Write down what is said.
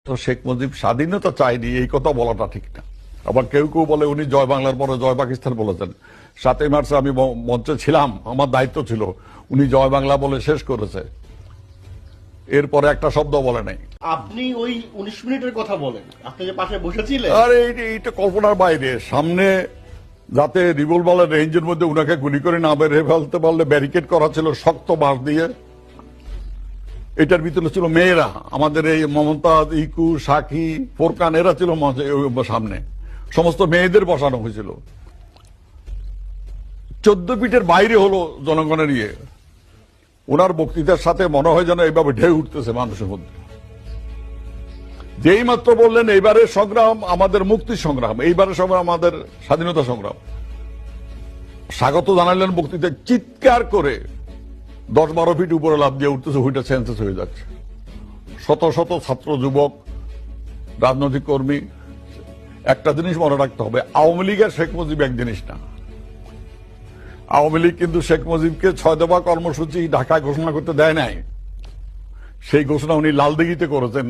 তো শেখ মুজিব স্বাধীনতা চায়নি এই কথা বলাটা ঠিক না। আবার কেউ কেউ বলে উনি জয় বাংলার পরে জয় পাকিস্তান বলেছেন। 7ই মার্চে আমি মঞ্চে ছিলাম, আমার দায়িত্ব ছিল, উনি জয় বাংলা বলে শেষ করেছে, এরপরে একটা শব্দ বলে নাই। আপনি ওই 19 মিনিটের কথা বলেন, আপনি যে পাশে বসেছিলেন। আরে এইটা কল্পনার বাইরে। সামনে যাতে রিভলভারের রেঞ্জের মধ্যে উনাকে গুলি করে না বের ফেলতে পারলে ব্যারিকেড করা ছিল শক্ত বাঁশ দিয়ে। এটার ভিতরে ছিল মেয়েরা, আমাদের এই মমতাজ, ইকু, সাকি, ফোরকান, এরা ছিল সামনে, সমস্ত মেয়েদের বসানো হয়েছিল। 14 ফিটের বাইরে হলো জনগণের ইয়ে। ওনার বক্তৃতার সাথে মনে হয় যেন এইভাবে ঢেউ উঠতেছে মানুষের মধ্যে। যেই মাত্র বললেন এইবারের সংগ্রাম আমাদের মুক্তি সংগ্রাম, এইবারের সংগ্রাম আমাদের স্বাধীনতা সংগ্রাম, স্বাগত জানালেন বক্তৃতায়, চিৎকার করে 10-12 ফিট উপরে লাফ দিয়ে উঠতেছে, ওইটা সেন্সেস হয়ে যাচ্ছে। শত শত ছাত্র, যুবক, রাজনৈতিক কর্মী। একটা জিনিস মনে রাখতে হবে, আওয়ামী লীগের শেখ মুজিব এক জিনিস না। আওয়ামী লীগ কিন্তু শেখ মুজিবকে 6 দফা কর্মসূচি ঢাকায় ঘোষণা করতে দেয় নাই। সেই ঘোষণা উনি লালদিঘিতে করেছেন।